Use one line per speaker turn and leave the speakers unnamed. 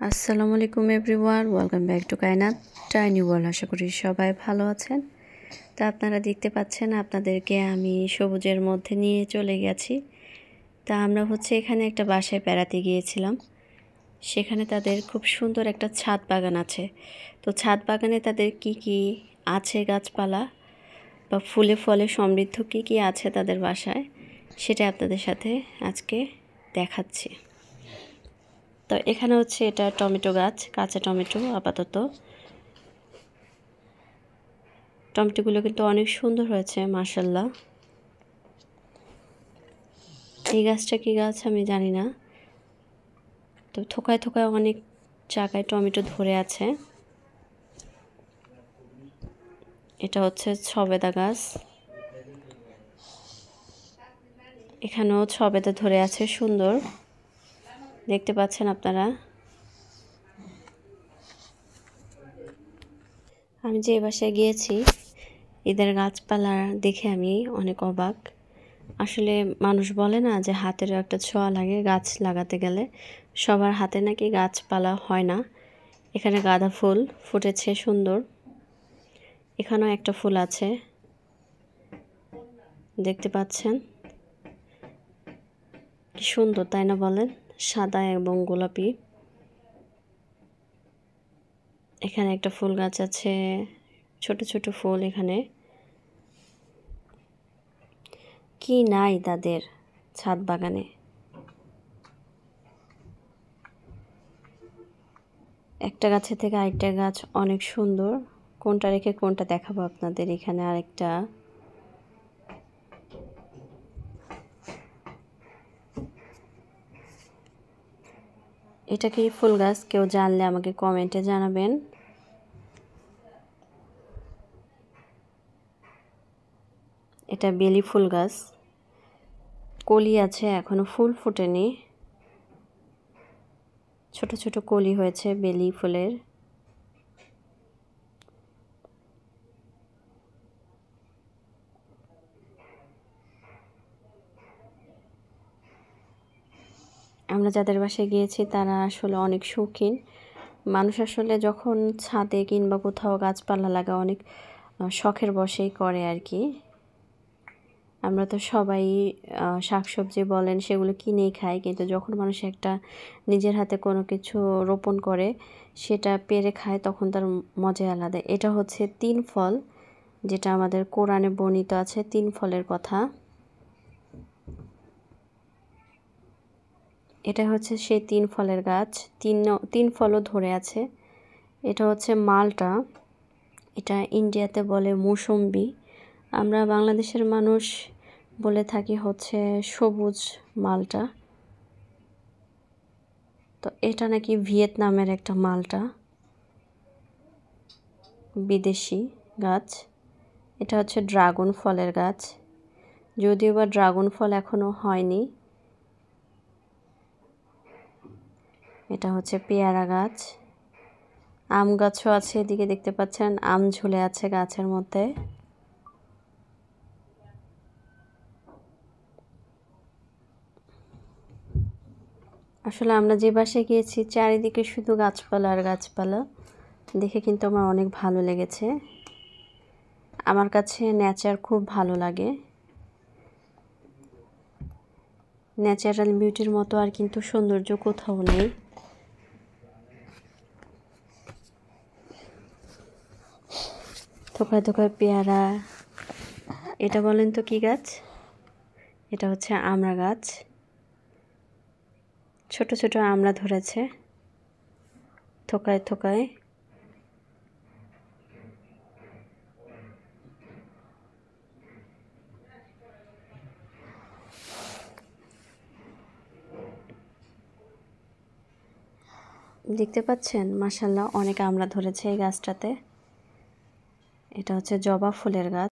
আসসালামু আলাইকুম everyone, welcome back to Kainat tiny world. আশা করি সবাই ভালো আছেন। তা আপনারা দেখতে পাচ্ছেন আপনাদেরকে আমি সবুজের মধ্যে নিয়ে চলে গেছি। তা আমরা এখানে একটা বাসায় বেড়াতে গিয়েছিলাম। সেখানে তাদের খুব সুন্দর একটা ছাদ বাগান আছে। তো ছাদ বাগানে তাদের কি কি আছে গাছপালা বা ফুলে ফলে সমৃদ্ধ কি আছে তাদের বাসায়, সেটা আপনাদের সাথে আজকে দেখাচ্ছি। তো এখানে এটা টমেটো গাছ, কাঁচা টমেটো। আপাতত টমেটোগুলো কিন্তু অনেক সুন্দর হয়েছে মাশাআল্লাহ। এই গাছটা কি গাছ আমি জানি না, তো থোকায় থোকায় অনেক জায়গায় টমেটো ধরে আছে। এটা ছবেদা গাছ, এখানেও ছবেদা ধরে আছে, সুন্দর দেখতে পাচ্ছেন আপনারা। আমি যে বাসায় গিয়েছি এদের গাছপালা দেখে আমি অনেক অবাক। আসলে মানুষ বলে না যে হাতেরও একটা ছোঁয়া লাগে গাছ লাগাতে গেলে, সবার হাতে নাকি গাছপালা হয় না। এখানে গাঁদা ফুল ফুটেছে সুন্দর, এখানেও একটা ফুল আছে দেখতে পাচ্ছেন, কি সুন্দর তাই না বলেন, সাদা এবং গোলাপি। এখানে একটা ফুল গাছ আছে, ছোট ছোট ফুল। এখানে কি নাই তাদের ছাদ বাগানে। একটা গাছের থেকে আরেকটা গাছ অনেক সুন্দর। কোনটা রেখে কোনটা দেখাবো আপনাদের। এখানে আরেকটা, এটা কি ফুল গাছ কেউ জানলে আমাকে কমেন্টে জানাবেন। এটা বেলি ফুল গাছ, কলি আছে, এখনো ফুল ফোটেনি, ছোট ছোট কলি হয়েছে বেলি ফুলের। আমরা যাদের বাসায় গিয়েছি তারা আসলে অনেক শৌখিন মানুষ। আসলে যখন ছাদে কিংবা কোথাও গাছপালা লাগা অনেক শখের বশেই করে আর কি। আমরা তো সবাই শাকসবজি বলেন সেগুলো কিনেই খাই, কিন্তু যখন মানুষ একটা নিজের হাতে কোনো কিছু রোপণ করে সেটা পেরে খায় তখন তার মজা আলাদা। এটা 3 ফল, যেটা আমাদের কোরআনে বর্ণিত আছে 3 ফলের কথা। এটা সেই 3 ফলের গাছ, তিন ফলও ধরে আছে। এটা মালটা, এটা ইন্ডিয়াতে বলে মৌসম্বি। আমরা বাংলাদেশের মানুষ বলে থাকি সবুজ মালটা। তো এটা নাকি ভিয়েতনামের একটা মালটা, বিদেশি গাছ। এটা ড্রাগন ফলের গাছ, যদিও বা ড্রাগন ফল এখনো হয়নি। এটা পেয়ারা গাছ, আম গাছও আছে এদিকে দেখতে পাচ্ছেন, আম ঝুলে আছে গাছের মধ্যে। আসলে আমরা যে বাসায় গিয়েছি চারিদিকে শুধু গাছপালা আর গাছপালা, দেখে কিন্তু আমার অনেক ভালো লেগেছে। আমার কাছে নেচার খুব ভালো লাগে। ন্যাচারাল বিউটির মতো আর কিন্তু সৌন্দর্য কোথাও নেই। থোকায় থোকায় পেয়ারা। এটা বলেন তো কি গাছ? এটা আমড়া গাছ, ছোট ছোট আমড়া ধরেছে থোকায় থোকায়। দেখতে পাচ্ছেন মাশাআল্লাহ অনেক আমড়া ধরেছে এই গাছটাতে। এটা জবা ফুলের গাছ।